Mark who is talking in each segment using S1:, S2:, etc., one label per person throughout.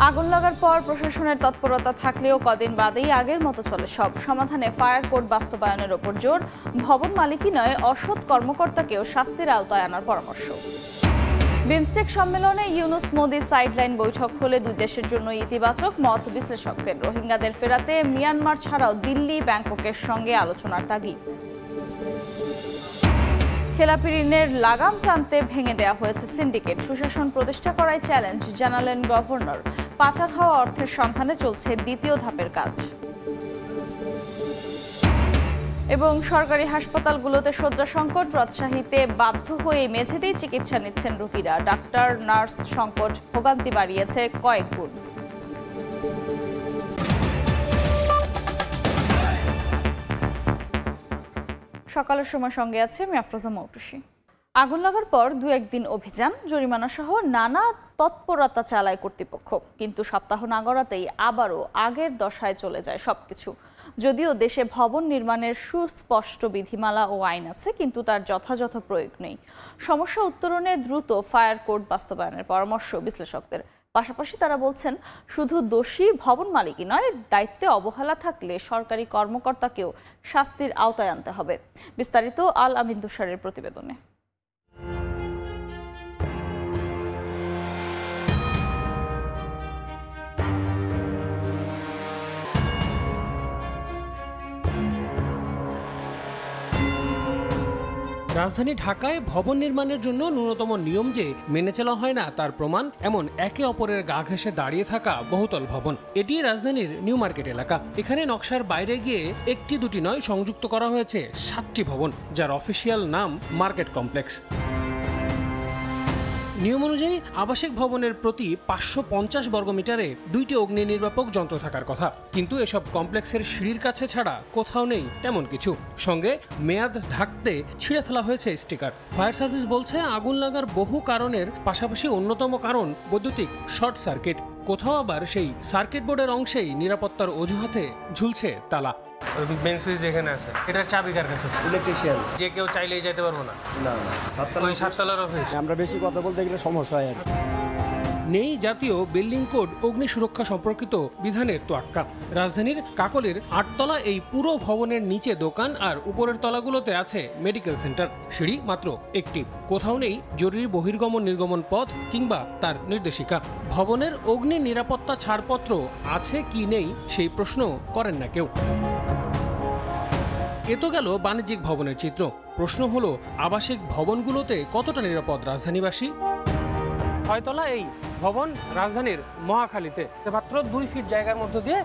S1: আগুন লাগার পর প্রশাসনের তৎপরতা থাকলেও কদিন বাদেই আগের মতো চলে সব। সমাধানে ফায়ার কোড বাস্তবায়নের ওপর জোর। ভবন মালিকই নয়, অসৎ কর্মকর্তাকেও শাস্তির আওতায় আনার পরামর্শ। বিমস্টেক সম্মেলনে ইউনূস মোদি সাইডলাইন বৈঠক হলে দুই দেশের জন্য ইতিবাচক মত বিশ্লেষকদের। রোহিঙ্গাদের ফেরাতে মিয়ানমার ছাড়াও দিল্লি, ব্যাংককের সঙ্গে আলোচনার তাগিদ। খেলাপি ঋণের লাগাম টানতে ভেঙে দেওয়া হয়েছে সিন্ডিকেট। সুশাসন প্রতিষ্ঠা করায় চ্যালেঞ্জ জানালেন গভর্নর। পাচার হওয়া অর্থের সন্ধানে চলছে দ্বিতীয় ধাপের কাজ। এবং সরকারি হাসপাতালগুলোতে শয্যা সংকট। রাজশাহীতে বাধ্য হয়ে মেঝেতেই চিকিৎসা নিচ্ছেন রোগীরা। ডাক্তার, নার্স সংকট ভোগান্তি বাড়িয়েছে কয়েক গুণ। সকালের সময় সঙ্গে আছে আমি আফরোজা মৌটুসী। আগুন লাগার পর দু একদিন অভিযান, জরিমানা সহ নানা তৎপরতা চালায় কর্তৃপক্ষ, কিন্তু সপ্তাহ না গড়াতেই আবারও আগের দশায় চলে যায় সবকিছু। যদিও দেশে ভবন নির্মাণের সুস্পষ্ট বিধিমালা ও আইন আছে, কিন্তু তার যথাযথ প্রয়োগ নেই। সমস্যা উত্তরণে দ্রুত ফায়ার কোড বাস্তবায়নের পরামর্শ বিশ্লেষকদের। পাশাপাশি তারা বলছেন, শুধু দোষী ভবন মালিকই নয়, দায়িত্বে অবহেলা থাকলে সরকারি কর্মকর্তাকেও শাস্তির আওতায় আনতে হবে। বিস্তারিত আল আমিন তুষারের প্রতিবেদনে।
S2: রাজধানী ঢাকায় ভবন নির্মাণের জন্য ন্যূনতম নিয়ম যে মেনে চলা হয় না তার প্রমাণ এমন একে অপরের গা ঘেঁষে দাঁড়িয়ে থাকা বহুতল ভবন। এটি রাজধানীর নিউ মার্কেট এলাকা। এখানে নকশার বাইরে গিয়ে একটি দুটি নয়, সংযুক্ত করা হয়েছে 7টি ভবন, যার অফিসিয়াল নাম মার্কেট কমপ্লেক্স। নিয়ম অনুযায়ী আবাসিক ভবনের প্রতি 550 বর্গমিটারে 2টি অগ্নি নির্বাপক যন্ত্র থাকার কথা, কিন্তু এসব কমপ্লেক্সের সিঁড়ির কাছে ছাড়া কোথাও নেই তেমন কিছু। সঙ্গে মেয়াদ ঢাকতে ছিঁড়ে ফেলা হয়েছে স্টিকার। ফায়ার সার্ভিস বলছে, আগুন লাগার বহু কারণের পাশাপাশি অন্যতম কারণ বৈদ্যুতিক শর্ট সার্কিট। কোথাও আবার সেই সার্কিট বোর্ডের অংশেই নিরাপত্তার অজুহাতে ঝুলছে তালা। মেন সুইচ যেখানে আছে, এটার চাবি কার কাছে?
S3: ইলেকট্রিশিয়ান।
S2: যে কেউ চাইলেই যেতে পারবো না?
S3: না,
S2: ওই 7 তলার অফিস।
S3: আমরা বেশি কথা বলতে গেলে সমস্যা হয়।
S2: নেই জাতীয় বিল্ডিং কোড অগ্নি সুরক্ষা সম্পর্কিত বিধানের তোয়াক্কা। রাজধানীর কাকলের 8 তলা এই পুরো ভবনের নিচে দোকান আর উপরের তলাগুলোতে আছে মেডিকেল সেন্টার। সিঁড়ি মাত্র একটি। কোথাও নেই জরুরি বহির্গমন নির্গমন পথ কিংবা তার নির্দেশিকা। ভবনের অগ্নি নিরাপত্তা ছাড়পত্র আছে কি নেই সেই প্রশ্ন করেন না কেউ। এ তো গেল বাণিজ্যিক ভবনের চিত্র। প্রশ্ন হলো, আবাসিক ভবনগুলোতে কতটা নিরাপদ রাজধানীবাসী? 6 তলা এই ভবন রাজধানীর মহাখালীতে। মাত্র 2 ফিট জায়গার মধ্য দিয়ে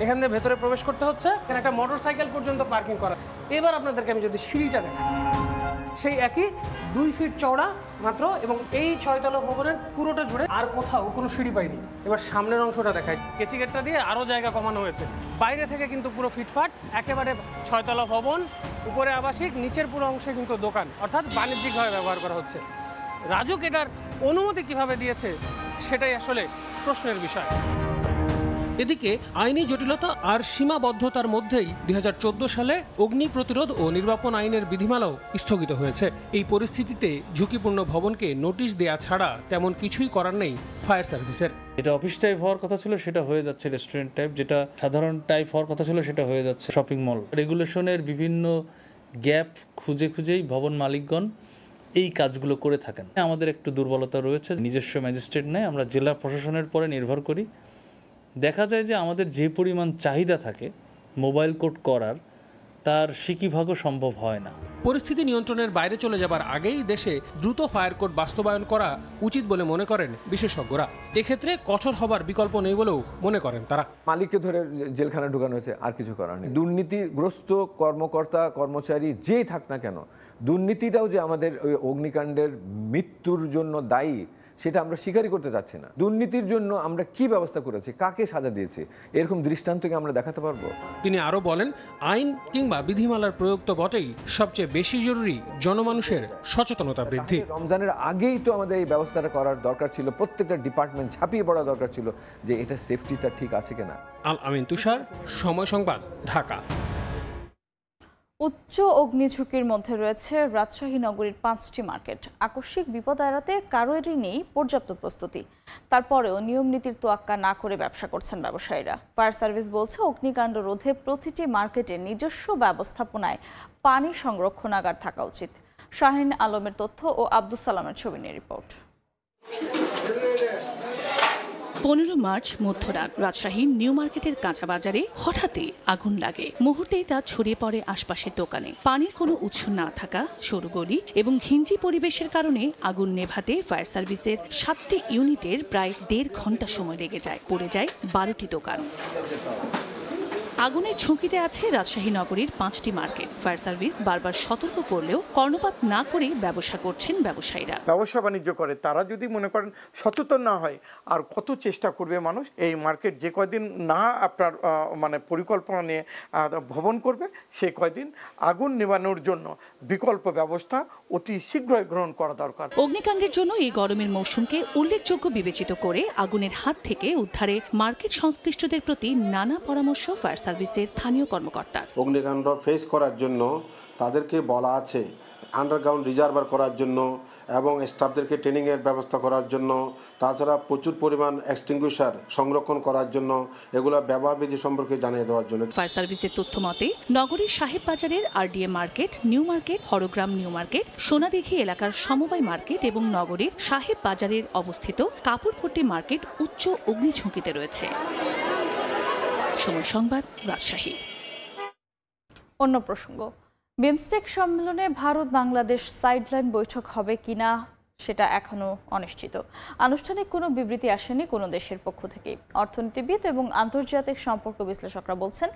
S2: এখান থেকে ভেতরে প্রবেশ করতে হচ্ছে। এখানে একটা মোটরসাইকেল পর্যন্ত পার্কিং করা। এবার আপনাদেরকে আমি যদি সিঁড়িটা দেখাই, সেই একই 2 ফিট চওড়া মাত্র, এবং এই 6 তলা ভবনের পুরোটা জুড়ে আর কোথাও কোনো সিঁড়ি পাইনি। এবার সামনের অংশটা দেখাই। কেচি গেটটা দিয়ে আরও জায়গা কমানো হয়েছে। বাইরে থেকে কিন্তু পুরো ফিটফাট, একেবারে 6 তলা ভবন, উপরে আবাসিক, নিচের পুরো অংশে কিন্তু দোকান, অর্থাৎ বাণিজ্যিকভাবে ব্যবহার করা হচ্ছে। রাজুক এটার অনুমতি কিভাবে দিয়েছে সেটাই আসলে প্রশ্নের বিষয়। এদিকে আইনি জটিলতা আর সীমাবদ্ধতার মধ্যেই 2014 সালে অগ্নি প্রতিরোধ ও নির্বাপন আইনের বিধিমালাও স্থগিত হয়েছে। এই পরিস্থিতিতে ঝুঁকিপূর্ণ ভবনকে নোটিশ দেয়া ছাড়া তেমন কিছুই করার নেই ফায়ার সার্ভিসের।
S4: যেটা অফিস টাইপ হওয়ার কথা ছিল সেটা হয়ে যাচ্ছে রেস্টুরেন্ট টাইপ, যেটা সাধারণ টাইপ হওয়ার কথা ছিল সেটা হয়ে যাচ্ছে শপিং মল। রেগুলেশনের বিভিন্ন গ্যাপ খুঁজে খুঁজেই ভবন মালিকগণ এই কাজগুলো করে থাকেন। আমাদের একটু দুর্বলতা রয়েছে, নিজস্ব ম্যাজিস্ট্রেট নেই, আমরা জেলা প্রশাসনের পরে নির্ভর করি। দেখা যায় যে আমাদের যে পরিমাণ চাহিদা থাকে মোবাইল কোড করার, তার সিকিভাগও সম্ভব হয় না।
S2: পরিস্থিতি নিয়ন্ত্রণের বাইরে চলে যাবার আগেই দেশে দ্রুত ফায়ার কোড বাস্তবায়ন করা উচিত বলে মনে করেন বিশেষজ্ঞরা। এক্ষেত্রে কঠোর হবার বিকল্প নেই বলেও মনে করেন তারা।
S5: মালিককে ধরে জেলখানা ঢুকানো হয়েছে, আর কিছু করার নেই। দুর্নীতিগ্রস্ত কর্মকর্তা কর্মচারী যেই থাক না কেন, দুর্নীতিটাও যে আমাদের ওই অগ্নিকাণ্ডের মৃত্যুর জন্য দায়ী সেটা আমরা স্বীকারই করতে চাচ্ছি না। দুর্নীতির জন্য আমরা কি ব্যবস্থা করেছি, কাকে সাজা দিয়েছি, এরকম দৃষ্টান্তকে আমরা দেখাতে পারবো।
S2: তিনি আরো বলেন, আইন কিংবা বিধিমালার প্রয়োগ তো বটেই, সবচেয়ে বেশি জরুরি জনমানুষের সচেতনতা বৃদ্ধি।
S5: রমজানের আগেই তো আমাদের এই ব্যবস্থাটা করার দরকার ছিল, প্রত্যেকটা ডিপার্টমেন্ট ঝাঁপিয়ে পড়া দরকার ছিল যে এটা সেফটিটা ঠিক আছে কিনা।
S2: আল আমিন তুষার, সময় সংবাদ, ঢাকা।
S1: উচ্চ অগ্নিঝুঁকির মধ্যে রয়েছে রাজশাহী নগরীর 5টি মার্কেট। আকস্মিক বিপদ এড়াতে কারোরই নেই পর্যাপ্ত প্রস্তুতি। তারপরেও নিয়ম নীতির তোয়াক্কা না করে ব্যবসা করছেন ব্যবসায়ীরা। ফায়ার সার্ভিস বলছে, অগ্নিকাণ্ড রোধে প্রতিটি মার্কেটে নিজস্ব ব্যবস্থাপনায় পানি সংরক্ষণাগার থাকা উচিত। শাহিন আলমের তথ্য ও আব্দুস সালামের ছবি নিয়ে রিপোর্ট।
S6: 15 মার্চ মধ্যরাত রাজশাহীর নিউ মার্কেটের কাঁচা বাজারে হঠাৎই আগুন লাগে। মুহূর্তেই তা ছড়িয়ে পড়ে আশপাশের দোকানে। পানির কোনো উৎস না থাকা, সরু গলি এবং ঘিঞ্জি পরিবেশের কারণে আগুন নেভাতে ফায়ার সার্ভিসের 7টি ইউনিটের প্রায় 1.5 ঘন্টা সময় লেগে যায়। পড়ে যায় 12টি দোকান। আগুনের ঝুঁকিতে আছে রাজশাহী নগরীর 5টি মার্কেট। ফায়ার সার্ভিস বারবার সতর্ক করলেও কর্ণপাত না করে ব্যবসা করছেন ব্যবসায়ীরা।
S7: ব্যবসা বাণিজ্য করে তারা যদি মনে করেন সচেতন না হয়, আর কত চেষ্টা করবে মানুষ এই মার্কেট যে কয়দিন না আপনার মানে পরিকল্পনা নিয়ে ভবন করবে, সে কয়দিন আগুন নেভানোর জন্য বিকল্প ব্যবস্থা অতি শীঘ্রই গ্রহণ করা দরকার।
S6: অগ্নিকাণ্ডের জন্য এই গরমের মৌসুমকে উল্লেখযোগ্য বিবেচিত করে আগুনের হাত থেকে উদ্ধারে মার্কেট সংশ্লিষ্টদের প্রতি নানা পরামর্শ ফায়ার সার্ভিসের স্থানীয় কর্মকর্তার।
S8: অগ্নিকাণ্ড ফেস করার জন্য তাদেরকে বলা আছে আন্ডারগ্রাউন্ড রিজার্ভার করার জন্য এবং স্টাফদেরকে ট্রেনিংয়ের ব্যবস্থা করার জন্য, তাছাড়া প্রচুর পরিমাণ এক্সটিংগুইশার সংরক্ষণ করার জন্য, এগুলো ব্যবহারবিধি সম্পর্কে জানিয়ে দেওয়ার জন্য।
S6: ফায়ার সার্ভিসের তথ্য মতে নগরীর সাহেব বাজারের RDA market, new market, Horogram new market, Sonadighi এলাকার সমবায় মার্কেট এবং নগরীর সাহেব বাজারের অবস্থিত কাপড়পট্টি মার্কেট উচ্চ অগ্নিঝুঁকিতে রয়েছে। সময় সংবাদ, রাজশাহী।
S1: অন্য প্রসঙ্গ, বিমস্টেক সম্মেলনে ভারত বাংলাদেশ সাইডলাইন বৈঠক হবে কিনা সেটা এখনো অনিশ্চিত। আনুষ্ঠানিক কোনো বিবৃতি আসেনি কোনো দেশের পক্ষ থেকে। অর্থনীতিবিদ এবং আন্তর্জাতিক সম্পর্ক বিশ্লেষকরা বলছেন,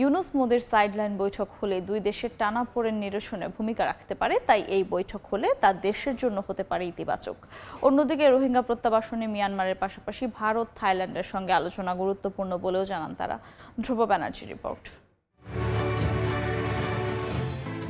S1: ইউনূস মোদির সাইডলাইন বৈঠক হলে দুই দেশের টানাপোড়েন নিরসনে ভূমিকা রাখতে পারে। তাই এই বৈঠক হলে তা দেশের জন্য হতে পারে ইতিবাচক। অন্যদিকে রোহিঙ্গা প্রত্যাবাসনে মিয়ানমারের পাশাপাশি ভারত, থাইল্যান্ডের সঙ্গে আলোচনা গুরুত্বপূর্ণ বলেও জানান তারা। ধ্রুব ব্যানার্জি রিপোর্ট।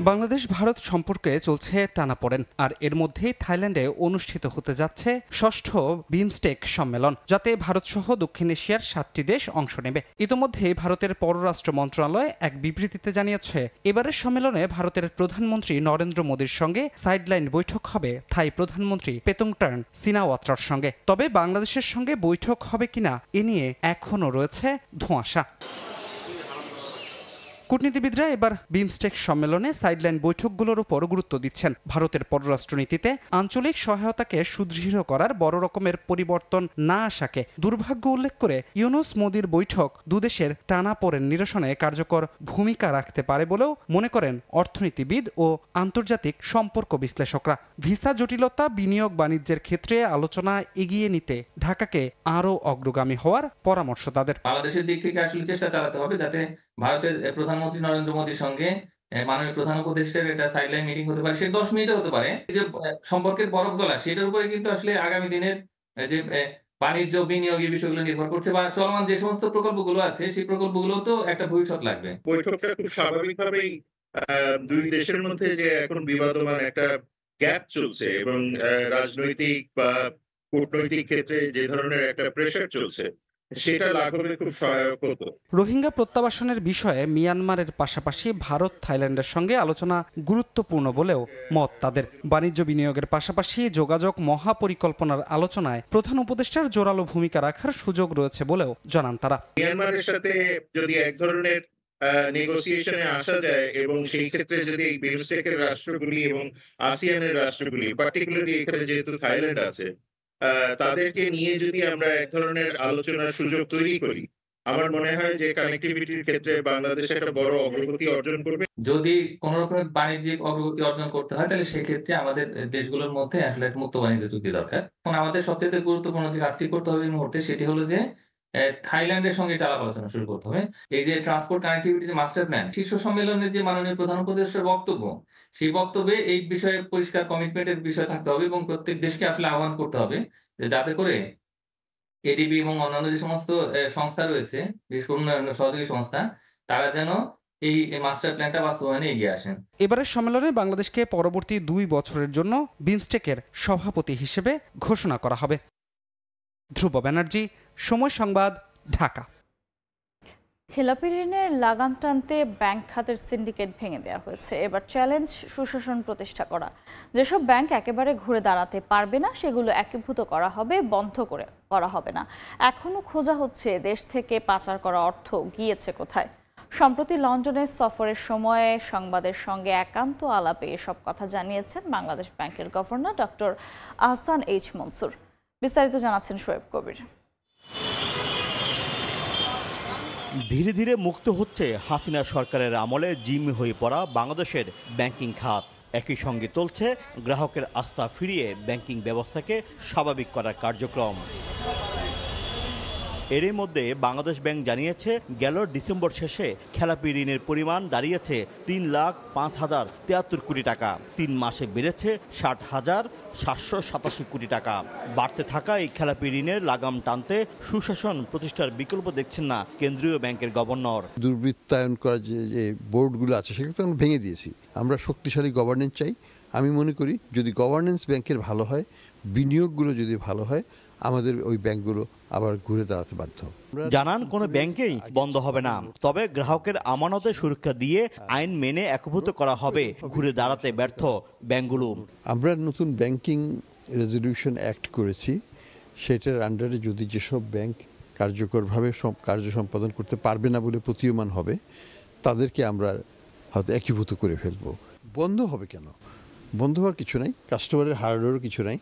S9: বাংলাদেশ ভারত সম্পর্কে চলছে টানাপোড়েন, আর এর মধ্যেই থাইল্যান্ডে অনুষ্ঠিত হতে যাচ্ছে 6ষ্ঠ বিমস্টেক সম্মেলন, যাতে ভারতসহ দক্ষিণ এশিয়ার 7টি দেশ অংশ নেবে। ইতোমধ্যে ভারতের পররাষ্ট্র মন্ত্রণালয় এক বিবৃতিতে জানিয়েছে, এবারের সম্মেলনে ভারতের প্রধানমন্ত্রী নরেন্দ্র মোদীর সঙ্গে সাইডলাইন বৈঠক হবে থাই প্রধানমন্ত্রী পেতংটার্ন সিনাওয়াত্রার সঙ্গে। তবে বাংলাদেশের সঙ্গে বৈঠক হবে কিনা এ নিয়ে এখনও রয়েছে ধোঁয়াশা। কূটনীতিবিদরা এবার বিমস্টেক সম্মেলনে সাইডলাইন বৈঠকগুলোর উপর গুরুত্ব দিচ্ছেন। ভারতের পররাষ্ট্রনীতিতে আঞ্চলিক সহায়তাকে সুদৃঢ় করার বড় রকমের পরিবর্তন না আসাকে দুর্ভাগ্য উল্লেখ করে ইউনূস মোদির বৈঠক দুদেশের টানাপোড়েন নিরসনে কার্যকর ভূমিকা রাখতে পারে বলেও মনে করেন অর্থনীতিবিদ ও আন্তর্জাতিক সম্পর্ক বিশ্লেষকরা। ভিসা জটিলতা, বিনিয়োগ বাণিজ্যের ক্ষেত্রে আলোচনা এগিয়ে নিতে ঢাকাকে আরও অগ্রগামী হওয়ার পরামর্শ তাদের।
S10: বাংলাদেশের দিক থেকে আসলে চেষ্টা চালাতে হবে যাতে ভারতের প্রধানমন্ত্রী নরেন্দ্র মোদীর সঙ্গে মাননীয় প্রধান উপদেষ্টার একটা সাইডলাইন মিটিং হতে পারে, সে 10 মিনিটে হতে পারে। যে সম্পর্কের বরফ গলা, সেটার উপরে কিন্তু আসলে আগামী দিনের যে বাণিজ্য, বিনিয়োগ, এই বিষয়গুলো নির্ভর করছে, বা চলমান যে সমস্ত প্রকল্পগুলো আছে সেই প্রকল্পগুলো তো একটা ভবিষ্যৎ লাগবে।
S11: বৈঠকটা খুব স্বাভাবিকভাবেই দুই দেশের মধ্যে যে এখন বিবাদমান একটা গ্যাপ চলছে এবং রাজনৈতিক বা কূটনৈতিক ক্ষেত্রে যে ধরনের একটা প্রেসার চলছে, সেটা লাঘবে খুব সহায়ক হতো।
S9: রোহিঙ্গা প্রত্যাবাসনের বিষয়ে মিয়ানমারের পাশাপাশি ভারত, থাইল্যান্ডের সঙ্গে আলোচনা গুরুত্বপূর্ণ বলেও মত তাদের। বাণিজ্য বিনিয়োগের পাশাপাশি যোগাযোগ মহাপরিকল্পনার আলোচনায় প্রধান উপদেষ্টার জোরালো ভূমিকা রাখার সুযোগ রয়েছে বলেও জানান তারা।
S11: মিয়ানমারের সাথে যদি এক ধরনের নেগোসিয়েশনে আসা যায় এবং সেই ক্ষেত্রে যদি বিমস্টেকের রাষ্ট্রগুলি এবং আসিয়ানের রাষ্ট্রগুলি, পার্টিকুলারলি এখানে যেহেতু থাইল্যান্ড আছে, তাদেরকে নিয়ে যদি আমরা এক ধরনের আলোচনার সুযোগ তৈরি করি, আমার মনে হয় যে কানেক্টিভিটির ক্ষেত্রে বাংলাদেশ একটা বড় অগ্রগতি অর্জন করবে।
S10: যদি কোনো রকমের বাণিজ্যিক অগ্রগতি অর্জন করতে হয়, তাহলে সেক্ষেত্রে আমাদের দেশগুলোর মধ্যে আসলে একটা মুক্ত বাণিজ্য চুক্তি দরকার। এবং আমাদের সবচেয়ে গুরুত্বপূর্ণ যে কাজটি করতে হবে এই মুহূর্তে, সেটি হলো যে থাইল্যান্ডের সঙ্গে এটা আলাপ আলোচনা শুরু করতে হবে। এই যে ট্রান্সপোর্ট কানেক্টিভিটি যে মাস্টার প্ল্যান, শীর্ষ সম্মেলনে যে মাননীয় প্রধান উপদেষ্টার বক্তব্য, সেই বক্তব্যে এই বিষয়ে পরিষ্কার কমিটমেন্টের বিষয় থাকতে হবে এবং প্রত্যেক দেশকে আসলে আহ্বান করতে হবে যে যাতে করে এডিবি এবং অন্যান্য যে সমস্ত সংস্থা রয়েছে, বিশেষ করে উন্নয়ন সহযোগী সংস্থা, তারা যেন এই মাস্টার প্ল্যানটা বাস্তবায়নে এগিয়ে আসেন।
S9: এবারের সম্মেলনে বাংলাদেশকে পরবর্তী 2 বছরের জন্য বিমস্টেকের সভাপতি হিসেবে ঘোষণা করা হবে। ধ্রুব ব্যানার্জি, সময় সংবাদ, ঢাকা।
S1: খেলাপি ঋণের লাগাম টানতে ব্যাংক খাতের সিন্ডিকেট ভেঙে দেওয়া হয়েছে। এবার চ্যালেঞ্জ সুশাসন প্রতিষ্ঠা করা। যেসব ব্যাংক একেবারে ঘুরে দাঁড়াতে পারবে না সেগুলো একীভূত করা হবে, বন্ধ করা হবে না। এখনও খোঁজা হচ্ছে দেশ থেকে পাচার করা অর্থ গিয়েছে কোথায়। সম্প্রতি লন্ডনের সফরের সময়ে সংবাদের সঙ্গে একান্ত আলাপে এসব কথা জানিয়েছেন বাংলাদেশ ব্যাংকের governor doctor Ahsan H Mansur. বিস্তারিত জানাচ্ছেন শোয়েব কবির।
S12: ধীরে ধীরে মুক্ত হচ্ছে হাসিনা সরকারের আমলে জিম্মি হয়ে পড়া বাংলাদেশের ব্যাংকিং খাত। একই সঙ্গে চলছে গ্রাহকের আস্থা ফিরিয়ে ব্যাংকিং ব্যবস্থাকে স্বাভাবিক করার কার্যক্রম। এরই মধ্যে বাংলাদেশ ব্যাংক জানিয়েছে গেল ডিসেম্বর শেষে খেলাপি ঋণের পরিমাণ দাঁড়িয়েছে 3,05,073 কোটি টাকা। 3 মাসে বেড়েছে 60,787 কোটি টাকা। বাড়তে থাকা এই খেলাপি ঋণের লাগাম টানতে সুশাসন প্রতিষ্ঠার বিকল্প দেখছেন না কেন্দ্রীয় ব্যাংকের গভর্নর।
S13: দুর্বৃত্তায়ন করা যে বোর্ডগুলো আছে সেগুলো তো আমরা ভেঙে দিয়েছি। আমরা শক্তিশালী গভর্নেন্স চাই। আমি মনে করি যদি গভর্নেন্স ব্যাংকের ভালো হয়, বিনিয়োগগুলো যদি ভালো হয়, আমাদের ওই ব্যাংকগুলো আবার ঘুরে দাঁড়াতে বাধ্য।
S12: জানান কোনো ব্যাংকেই বন্ধ হবে না, তবে গ্রাহকের আমানতের সুরক্ষা দিয়ে আইন মেনে একীভূত করা হবে ঘুরে দাঁড়াতে ব্যর্থ ব্যাংকগুলো।
S13: আমরা নতুন ব্যাংকিং রেজলিউশন অ্যাক্ট করেছি, সেটার আন্ডারে যদি যেসব ব্যাংক কার্যকরভাবে কার্য সম্পাদন করতে পারবে না বলে প্রতীয়মান হবে তাদেরকে আমরা হয়তো একীভূত করে ফেলবো। বন্ধ হবে কেন? বন্ধ হওয়ার কিছু নাই, কাস্টমারের হার্ডওয়ারও কিছু নাই,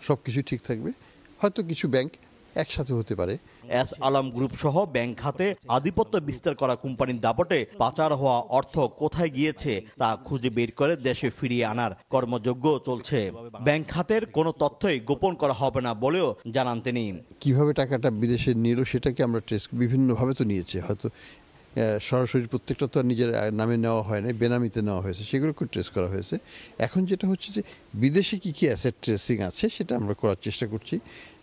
S13: সব কিছু ঠিক থাকবে। হয়তো কিছু ব্যাংক একসাথে হতে পারে।
S12: এস আলম গ্রুপ সহ ব্যাংক খাতে আধিপত্য বিস্তার করা কোম্পানির দাপটে পাচার হওয়া অর্থ কোথায় গিয়েছে তা খুঁজে বের করে দেশে ফিরিয়ে আনার কর্মযজ্ঞ চলছে। ব্যাংক খাতের কোনো তথ্যই গোপন করা হবে না বলেও জানান তিনি।
S13: কিভাবে টাকাটা বিদেশে নিল সেটাকে আমরা ট্রেস বিভিন্নভাবে তো নিয়েছে, হয়তো সরাসরি প্রত্যেকটা তো আর নিজের নামে নেওয়া হয় না, বেনামিতে নেওয়া হয়েছে, সেগুলোকে ট্রেস করা হয়েছে। এখন যেটা হচ্ছে যে বিদেশে কী কী অ্যাসেট ট্রেসিং আছে সেটা আমরা করার চেষ্টা করছি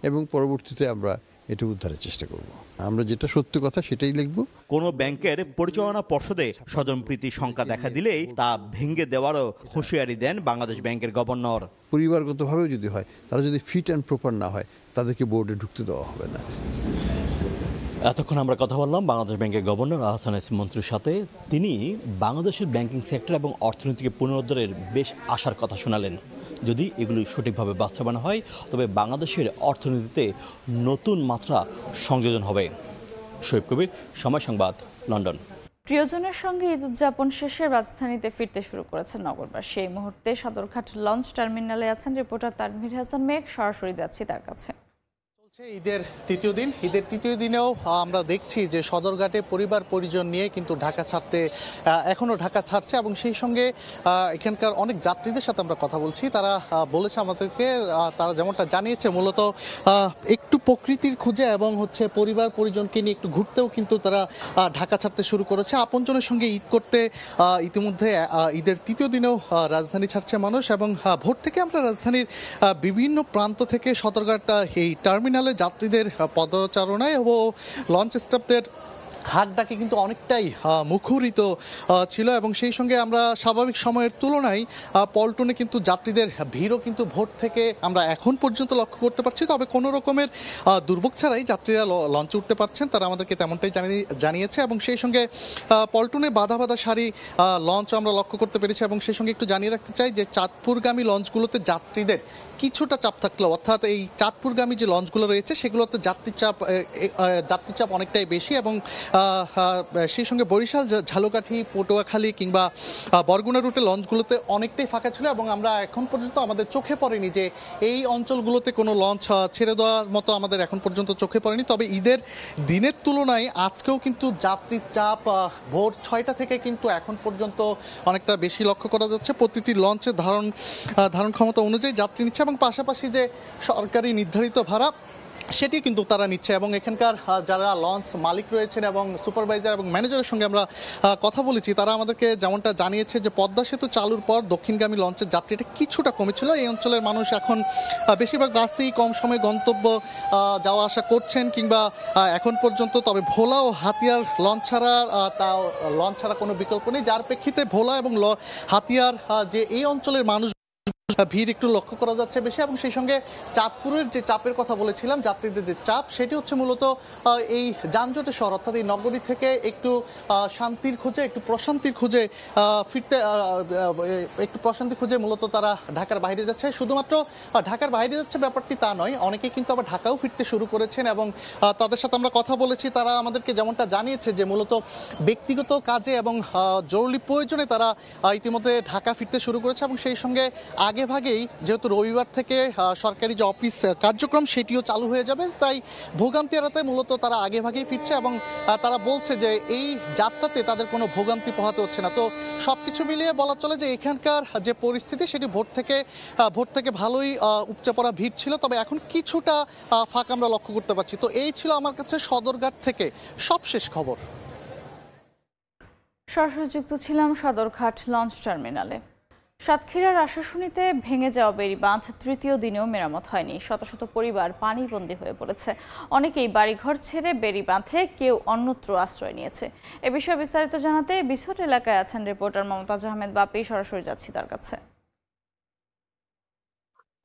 S13: এবং পরবর্তীতে আমরা এটা উদ্ধারের চেষ্টা করব। আমরা যেটা সত্য কথা সেটাই লিখব।
S12: কোনো ব্যাংকের পরিচালনা পর্ষদে স্বজনপ্রীতি শঙ্কা দেখা দিলেই তা ভেঙে দেওয়ারও হুঁশিয়ারি দেন বাংলাদেশ ব্যাংকের গভর্নর।
S13: পরিবারগতভাবেও যদি হয়, তারা যদি ফিট অ্যান্ড প্রপার না হয়, তাদেরকে বোর্ডে ঢুকতে দেওয়া হবে না।
S12: এতক্ষণ আমরা কথা বললাম বাংলাদেশ ব্যাংকের গভর্নর আহসান এইচ মনসুরের সাথে। তিনি বাংলাদেশের ব্যাংকিং সেক্টর এবং অর্থনীতিকে পুনরুদ্ধারের বেশ আশার কথা শোনালেন। যদি এগুলি সঠিকভাবে বাস্তবায়ন হয় তবে বাংলাদেশের অর্থনীতিতে নতুন মাত্রা সংযোজন হবে। শোয়েব কবির, সময় সংবাদ, লন্ডন।
S1: প্রিয়জনের সঙ্গে ঈদ উদযাপন শেষে রাজধানীতে ফিরতে শুরু করেছেন নগরবাসী। এই মুহূর্তে সদরঘাট লঞ্চ টার্মিনালে আছেন রিপোর্টার তানভীর হাসান মেঘ। সরাসরি যাচ্ছি তার কাছে।
S14: ঈদের তৃতীয় দিন, ঈদের তৃতীয় দিনেও আমরা দেখছি যে সদরঘাটে পরিবার পরিজন নিয়ে কিন্তু ঢাকা ছাড়তে এখনও ঢাকা ছাড়ছে এবং সেই সঙ্গে এখানকার অনেক যাত্রীদের সাথে আমরা কথা বলছি। তারা বলেছে আমাদেরকে, তারা যেমনটা জানিয়েছে মূলত একটু প্রকৃতির খুঁজে এবং পরিবার পরিজনকে নিয়ে একটু ঘুরতেও কিন্তু তারা ঢাকা ছাড়তে শুরু করেছে। আপনজনের সঙ্গে ঈদ করতে ইতিমধ্যে ঈদের তৃতীয় দিনেও রাজধানী ছাড়ছে মানুষ এবং ভোর থেকে আমরা রাজধানীর বিভিন্ন প্রান্ত থেকে সদরঘাট এই টার্মিনাল যাত্রীদের পদচারণায় ও লঞ্চ স্টাফদের হাক ডাকে কিন্তু অনেকটাই মুখরিত ছিল এবং সেই সঙ্গে আমরা স্বাভাবিক সময়ের তুলনায় পল্টনে কিন্তু যাত্রীদের ভিড়ও কিন্তু ভোর থেকে আমরা এখন পর্যন্ত লক্ষ্য করতে পারছি। তবে কোনো রকমের দুর্ভোগ ছাড়াই যাত্রীরা লঞ্চে উঠতে পারছেন, তারা আমাদেরকে তেমনটাই জানিয়েছে এবং সেই সঙ্গে পল্টনে বাধা বাধা সারি লঞ্চ আমরা লক্ষ্য করতে পেরেছি এবং সেই সঙ্গে একটু জানিয়ে রাখতে চাই যে চাঁদপুরগামী লঞ্চগুলোতে যাত্রীদের কিছুটা চাপ থাকলেও, অর্থাৎ এই চাঁদপুরগামী যে লঞ্চগুলো রয়েছে সেগুলোতে যাত্রী চাপ অনেকটাই বেশি এবং সেই সঙ্গে বরিশাল, ঝালকাঠি, পটুয়াখালী কিংবা বরগুনা রুটে লঞ্চগুলোতে অনেকটাই ফাঁকা ছিল এবং আমরা এখন পর্যন্ত আমাদের চোখে পড়েনি যে এই অঞ্চলগুলোতে কোনো লঞ্চ ছেড়ে দেওয়ার মতো আমাদের এখন পর্যন্ত চোখে পড়েনি। তবে ঈদের দিনের তুলনায় আজকেও কিন্তু যাত্রীর চাপ ভোর 6টা থেকে কিন্তু এখন পর্যন্ত অনেকটা বেশি লক্ষ্য করা যাচ্ছে। প্রতিটি লঞ্চের ধারণ ক্ষমতা অনুযায়ী যাত্রী নিচ্ছে এবং পাশাপাশি যে সরকারি নির্ধারিত ভাড়া সেটি কিন্তু তারা নিচ্ছে এবং এখানকার যারা লঞ্চ মালিক রয়েছেন এবং সুপারভাইজার এবং ম্যানেজারের সঙ্গে আমরা কথা বলেছি, তারা আমাদেরকে যেমনটা জানিয়েছে যে পদ্মা সেতু চালুর পর দক্ষিণগামী লঞ্চের যাত্রীটা কিছুটা কমেছিল। এই অঞ্চলের মানুষ এখন বেশিরভাগ বাসেই কম সময়ে গন্তব্য যাওয়া আসা করছেন কিংবা এখন পর্যন্ত। তবে ভোলা ও হাতিয়ার লঞ্চ ছাড়া কোনো বিকল্প নেই, যার প্রেক্ষিতে ভোলা এবং হাতিয়ার যে এই অঞ্চলের মানুষ ভিড় একটু লক্ষ্য করা যাচ্ছে বেশি, এবং সেই সঙ্গে চাঁদপুরের যে চাপের কথা বলেছিলাম, যাত্রীদের যে চাপ, সেটি হচ্ছে মূলত এই যানজটের শহর অর্থাৎ এই নগরী থেকে একটু শান্তির খোঁজে, একটু প্রশান্তির খোঁজে ফিরতে, একটু প্রশান্তি খুঁজে মূলত তারা ঢাকার বাইরে যাচ্ছে। শুধুমাত্র ঢাকার বাইরে যাচ্ছে ব্যাপারটি তা নয়, অনেকে কিন্তু আবার ঢাকাও ফিরতে শুরু করেছেন, এবং তাদের সাথে আমরা কথা বলেছি। তারা আমাদেরকে যেমনটা জানিয়েছে যে মূলত ব্যক্তিগত কাজে এবং জরুরি প্রয়োজনে তারা ইতিমধ্যে ঢাকা ফিরতে শুরু করেছে, এবং সেই সঙ্গে আগেভাগেই যেহেতু রবিবার থেকে সরকারি যে অফিস কার্যক্রম সেটিও চালু হয়ে যাবে, তাই ভোগান্তি এড়াতে মূলত তারা আগেভাগেই ফিরছে, এবং তারা বলছে যে এই যাত্রাতে তাদের কোনো ভোগান্তি পোহাতে হচ্ছে না। তো সবকিছু মিলিয়ে বলা চলে যে এখানকার যে পরিস্থিতি সেটি ভোর থেকে ভালোই উপচে পড়া ভিড় ছিল, তবে এখন কিছুটা ফাঁক আমরা লক্ষ্য করতে পারছি। তো এই ছিল আমার কাছে সদরঘাট থেকে সবশেষ খবর।
S1: সরাসরি যুক্ত ছিলাম সদরঘাট লঞ্চ টার্মিনালে। সাতক্ষীরার আশাশুনিতে ভেঙে যাওয়া বেড়িবাঁধ তৃতীয় দিনেও মেরামত হয়নি। শত শত পরিবার পানিবন্দী হয়ে পড়েছে। অনেকেই বাড়িঘর ছেড়ে বেড়িবাঁধে, কেউ অন্যত্র আশ্রয় নিয়েছে। এ বিষয়ে বিস্তারিত জানাতে বিছট এলাকায় আছেন রিপোর্টার মমতাজ আহমেদ বাপি। সরাসরি যাচ্ছি তার কাছে।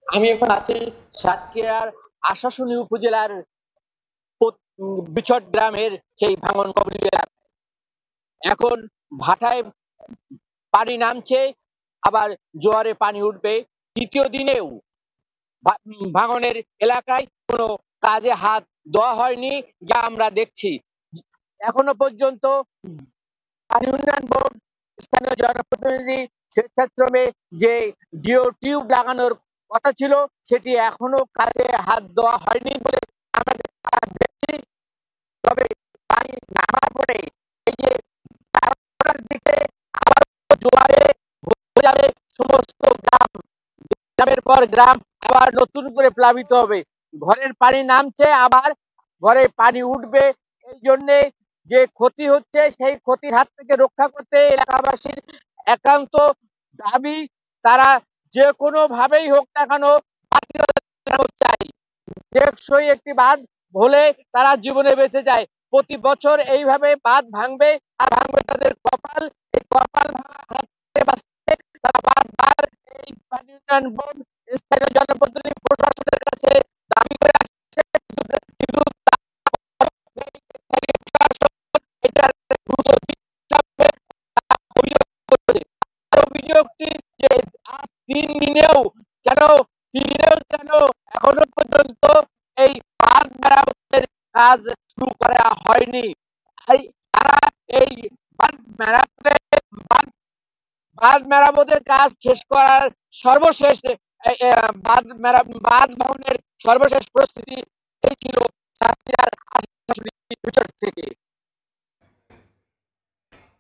S15: আমি এখন আছি সাতক্ষীরার আশাশুনি উপজেলার বিছট গ্রামের সেই ভাঙন কবলিত এলাকা। এখন ভাটায় পানি নামছে, আবার জোয়ারে পানি উঠবে। তৃতীয় দিনেও ভাঙনের এলাকায় কোনো কাজে হাত দেওয়া হয়নি, যা আমরা দেখছি। এখনো পর্যন্ত পানি উন্নয়ন বোর্ড, স্থানীয় জনপ্রতিনিধি, স্বেচ্ছাশ্রমে যে জিও টিউব লাগানোর কথা ছিল সেটি এখনো কাজে হাত দেওয়া হয়নি বলে আমরা দেখছি। তবে পানি নামার পরে এই যে দিকে আবার জোয়ারে হয়ে যাবে সমস্ত গ্রাম, গ্রামের পর গ্রাম আবার নতুন করে প্লাবিত হবে। ঘরের পানি নামছে, আবার ঘরে পানি উঠবে। এই জন্যে যে ক্ষতি হচ্ছে সেই ক্ষতির হাত থেকে রক্ষা করতে এলাকাবাসীর একান্ত দাবি, তারা যে কোনো ভাবেই হোক না কেন চাই। টেকসই একটি বাঁধ হলে তারা জীবনে বেঁচে যায়। প্রতি বছর এইভাবে বাঁধ ভাঙবে আর ভাঙবে তাদের কপাল। এই কপাল তারা বারবার এই পানি উন্নয়ন বোর্ড, স্থানীয় জনপ্রতিনিধি, প্রশাসনের কাছে দাবি করে আসছে। অভিযোগটি যে 3 দিনেও কেন এখনো পর্যন্ত এই বাঁধ মেরামতের কাজ শুরু করা হয়নি। তারা এই বাঁধ মেরামতের কাজ শেষ করার সর্বশেষ বাঁধ ভবনের সর্বশেষ প্রস্তুতি এই ছিল সাতক্ষীরার আশাশুনি থেকে।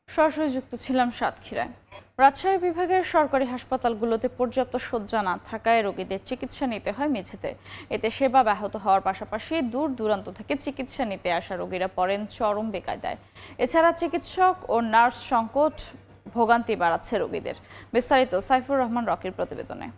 S1: সরাসরি যুক্ত ছিলাম সাতক্ষীরায়। রাজশাহী বিভাগের সরকারি হাসপাতালগুলোতে পর্যাপ্ত শয্যা না থাকায় রোগীদের চিকিৎসা নিতে হয় মেঝেতে। এতে সেবা ব্যাহত হওয়ার পাশাপাশি দূর দূরান্ত থেকে চিকিৎসা নিতে আসা রোগীরা পড়েন চরম বেকায়দায়। এছাড়া চিকিৎসক ও নার্স সংকট ভোগান্তি বাড়াচ্ছে রোগীদের। বিস্তারিত সাইফুর রহমান রকির প্রতিবেদনে।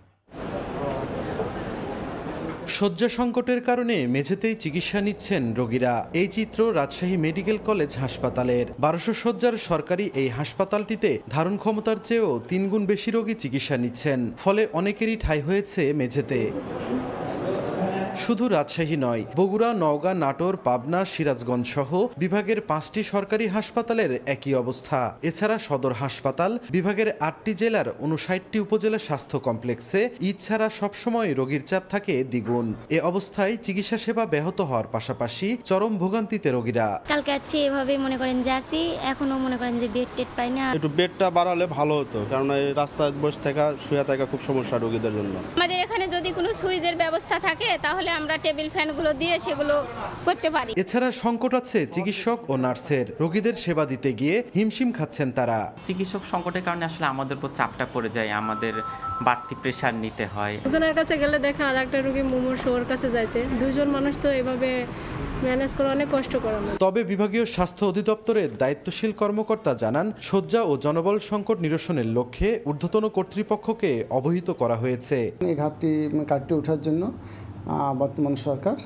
S9: শয্যা সংকটের কারণে মেঝেতেই চিকিৎসা নিচ্ছেন রোগীরা। এই চিত্র রাজশাহী মেডিকেল কলেজ হাসপাতালের। 1200 শয্যার সরকারি এই হাসপাতালটিতে ধারণ ক্ষমতার চেয়েও 3 গুণ বেশি রোগী চিকিৎসা নিচ্ছেন, ফলে অনেকেরই ঠাঁই হয়েছে মেঝেতে। শুধু রাজশাহী নয়, বগুড়া, নওগাঁ, নাটোর, পাবনা, সিরাজগঞ্জ সহ বিভাগের 5টি সরকারি হাসপাতালের একই অবস্থা। এছাড়া সদর হাসপাতাল, বিভাগের 8টি জেলার 59টি উপজেলা স্বাস্থ্য কমপ্লেক্সে ঈদ ছাড়া সবসময় রোগীর চাপ থাকে দ্বিগুণ। এ অবস্থায় চিকিৎসা সেবা ব্যাহত হওয়ার পাশাপাশি চরম ভোগান্তিতে রোগীরা।
S16: কালকে আছি এভাবে মনে করেন যে আছি, এখনো মনে করেন যে বেড টেড পাই না।
S17: একটু বেডটা বাড়ালে ভালো হতো, কারণ এই রাস্তায় বসে থাকা, শুয়ে থাকা খুব সমস্যা রোগীদের জন্য।
S18: আমাদের এখানে যদি কোনো সুইচের ব্যবস্থা থাকে তাহলে আমরা টেবিল ফ্যানগুলো দিয়ে সেগুলো করতে পারি।
S9: এছাড়া সংকট আছে চিকিৎসক ও নার্সের। রোগীদের সেবা দিতে গিয়ে হিমশিম খাচ্ছেন তারা।
S19: চিকিৎসক সংকটের কারণে আসলে আমাদের উপর চাপটা পড়ে যায়, আমাদের বাড়তি প্রেশার নিতে হয়।
S20: একজনের কাছে গেলে দেখা আর একটা রোগী মুমূর্ষু ওর কাছে যাইতে, দুইজন মানুষ তো এভাবে ম্যানেজ করা অনেক কষ্টকর।
S9: তবে বিভাগীয় স্বাস্থ্য অধিদপ্তরের দায়িত্বশীল কর্মকর্তা জানান, শয্যা ও জনবল সংকট নিরসনের লক্ষ্যে ঊর্ধ্বতন কর্তৃপক্ষকে অবহিত করা হয়েছে।
S21: এই ঘাটতি কাটিয়ে ওঠার জন্য বর্তমান সরকার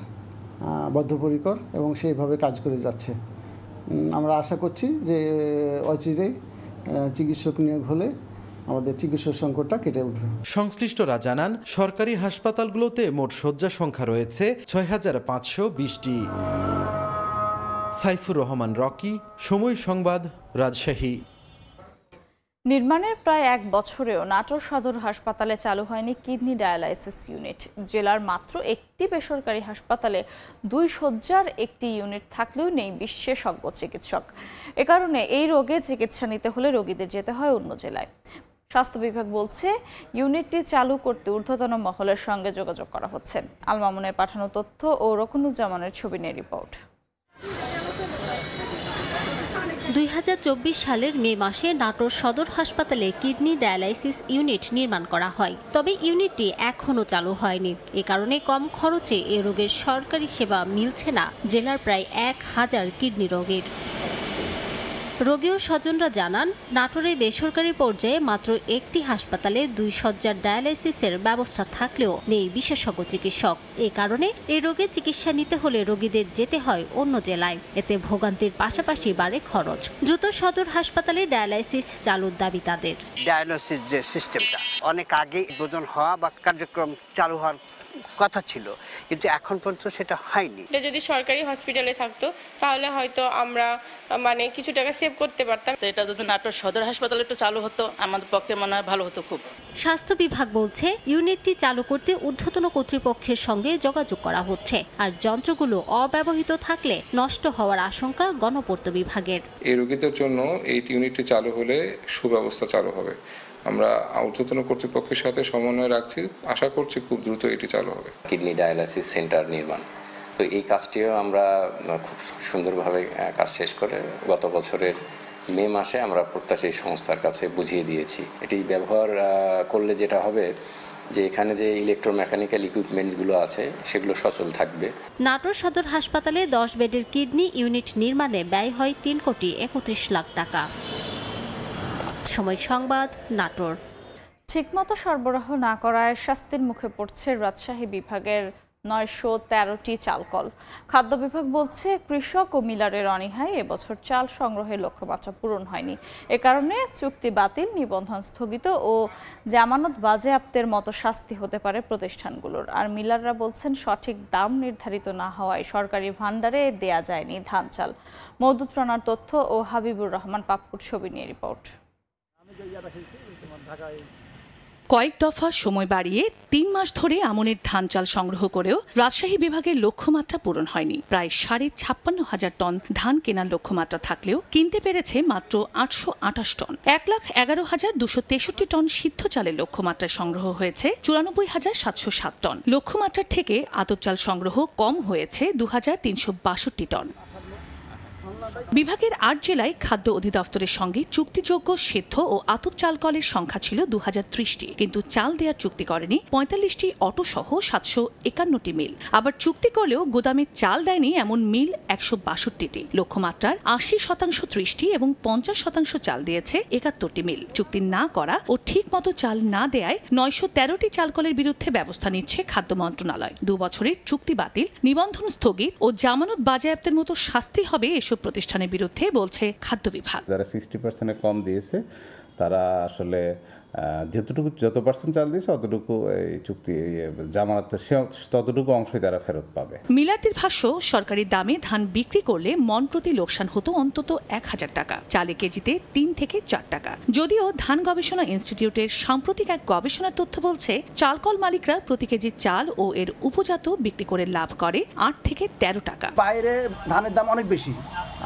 S21: বদ্ধপরিকর এবং সেইভাবে কাজ করে যাচ্ছে। আমরা আশা করছি যে অচিরেই চিকিৎসক নিয়োগ হলে আমাদের চিকিৎসা সংকটটা কেটে উঠবে।
S3: সংশ্লিষ্টরা জানান সরকারি হাসপাতালগুলোতে মোট শয্যা সংখ্যা রয়েছে ৬,৫২০টি। সাইফুর রহমান রকি, সময় সংবাদ, রাজশাহী।
S1: নির্মাণের প্রায় 1 বছরেও নাটোর সদর হাসপাতালে চালু হয়নি কিডনি ডায়ালাইসিস ইউনিট। জেলার মাত্র একটি বেসরকারি হাসপাতালে 2 শয্যার একটি ইউনিট থাকলেও নেই বিশেষজ্ঞ চিকিৎসক। এ কারণে এই রোগে চিকিৎসা নিতে হলে রোগীদের যেতে হয় অন্য জেলায়। স্বাস্থ্য বিভাগ বলছে ইউনিটটি চালু করতে ঊর্ধ্বতন মহলের সঙ্গে যোগাযোগ করা হচ্ছে। আল মামুনের পাঠানো তথ্য ও রকনুজ্জামানের ছবি নিয়ে রিপোর্ট।
S22: 2024 সালের মে মাসে নাটোর সদর হাসপাতালে কিডনি ডায়ালাইসিস ইউনিট নির্মাণ করা হয়, তবে ইউনিটটি এখনও চালু হয়নি। এ কারণে কম খরচে এ রোগের সরকারি সেবা মিলছে না জেলার প্রায় 1000 কিডনি রোগীর। রোগী ও স্বজনরা জানান, নাটোরে বেসরকারি পর্যায়ে মাত্র একটি হাসপাতালে 2 শয্যার ডায়ালাইসিসের ব্যবস্থা থাকলেও নেই বিশেষজ্ঞ চিকিৎসক। এ কারণে এই রোগের চিকিৎসা নিতে হলে রোগীদের যেতে হয় অন্য জেলায়। এতে ভোগান্তির পাশাপাশি বাড়ে খরচ। দ্রুত সদর হাসপাতালে ডায়ালাইসিস চালুর দাবি তাদের।
S23: ডায়ালাইসিস যে সিস্টেমটা অনেক আগে উদ্বোধন হওয়া বা কার্যক্রম চালু হওয়ার কথা ছিল, কিন্তু এখন পর্যন্ত সেটা হয়নি।
S20: এটা যদি সরকারি হসপিটালে থাকতো তাহলে হয়তো আমরা কিছু টাকা সেভ করতে পারতাম।
S24: এটা যদি নাটোর সদর হাসপাতালে একটু চালু হতো আমাদের পক্ষে মনে হয় ভালো হতো খুব।
S22: স্বাস্থ্য বিভাগ বলছে ইউনিটটি চালু করতে ঊর্ধ্বতন কর্তৃপক্ষের সঙ্গে যোগাযোগ করা হচ্ছে, আর যন্ত্রগুলো অব্যবহৃত থাকলে নষ্ট হওয়ার আশঙ্কা গণপূর্ত বিভাগের।
S25: এই রোগীদের জন্য এই ইউনিটটি চালু হলে সুব্যবস্থা চালু হবে। আমরা ঊর্ধ্বতন কর্তৃপক্ষের সাথে সমন্বয় রাখছি, আশা করছি খুব দ্রুত এটি চালু হবে।
S26: কিডনি ডায়ালাইসিস সেন্টার নির্মাণ, তো এই কাজটিও আমরা খুব সুন্দরভাবে কাজ শেষ করে গত বছরের মে মাসে আমরা প্রত্যাশী সংস্থার কাছে বুঝিয়ে দিয়েছি। এটি ব্যবহার করলে যেটা হবে যে এখানে যে ইলেকট্রোমেকানিক্যাল ইকুইপমেন্টগুলো আছে সেগুলো সচল থাকবে।
S22: নাটোর সদর হাসপাতালে 10 বেডের কিডনি ইউনিট নির্মাণে ব্যয় হয় 3,31 লাখ টাকা। সময় সংবাদ, নাটোর।
S1: ঠিকমতো সরবরাহ না করায় শাস্তির মুখে পড়ছে রাজশাহী বিভাগের 913টি চালকল। খাদ্য বিভাগ বলছে কৃষক ও মিলারের অনীহায় এবছর চাল সংগ্রহের লক্ষ্যমাত্রা পূরণ হয়নি। এ কারণে চুক্তি বাতিল, নিবন্ধন স্থগিত ও জামানত বাজেয়াপ্তের মতো শাস্তি হতে পারে প্রতিষ্ঠানগুলোর। আর মিলাররা বলছেন সঠিক দাম নির্ধারিত না হওয়ায় সরকারি ভান্ডারে দেয়া যায়নি ধান চাল। মওদুদ রানার তথ্য ও হাবিবুর রহমান পাপ্পুর ছবি নিয়ে রিপোর্ট।
S6: কয়েক দফা সময় বাড়িয়ে 3 মাস ধরে আমনের ধান চাল সংগ্রহ করেও রাজশাহী বিভাগের লক্ষ্যমাত্রা পূরণ হয়নি। প্রায় 56,500 টন ধান কেনার লক্ষ্যমাত্রা থাকলেও কিনতে পেরেছে মাত্র 828 টন। 1,11,263 টন সিদ্ধ চালের লক্ষ্যমাত্রায় সংগ্রহ হয়েছে 94,707 টন। লক্ষ্যমাত্রার থেকে আতপ চাল সংগ্রহ কম হয়েছে 2,362 টন। বিভাগের 8 জেলায় খাদ্য অধিদপ্তরের সঙ্গে চুক্তিযোগ্য সেদ্ধ ও আতপ চাল কলের সংখ্যা ছিল 2030টি, কিন্তু চাল দেওয়ার চুক্তি করেনি 45টি অটো সহ 751টি মিল। আবার চুক্তি করলেও গোদামে চাল দেয়নি এমন মিল 162টি। লক্ষ্যমাত্রার 80% 30টি এবং 50% চাল দিয়েছে 71টি মিল। চুক্তি না করা ও ঠিক মতো চাল না দেয়ায় 913টি চালকলের বিরুদ্ধে ব্যবস্থা নিচ্ছে খাদ্য মন্ত্রণালয়। 2 বছরের চুক্তি বাতিল, নিবন্ধন স্থগিত ও জামানত বাজেয়াপ্তের মতো শাস্তি হবে এসব প্রতিষ্ঠানের বিরুদ্ধে, বলছে খাদ্য বিভাগ।
S27: যারা 60% কম দিয়েছে তারা আসলে যত পার্সেন্ট চাল দিয়েছে অতটুকু এই চুক্তি জামানত ততটুকু অংশই তারা ফেরত পাবে।
S6: মিলারদের ভাষ্য, সরকারি দামে ধান বিক্রি করলে মন প্রতি লোকসান হতো অন্তত 1000 টাকা, চালে কেজিতে 3 থেকে 4 টাকা। যদিও ধান গবেষণা ইনস্টিটিউটের সাম্প্রতিক এক গবেষণার তথ্য বলছে চালকল মালিকরা প্রতি কেজি চাল ও এর উপজাত বিক্রি করে লাভ করে 8 থেকে 13 টাকা।
S28: বাইরে ধানের দাম অনেক বেশি,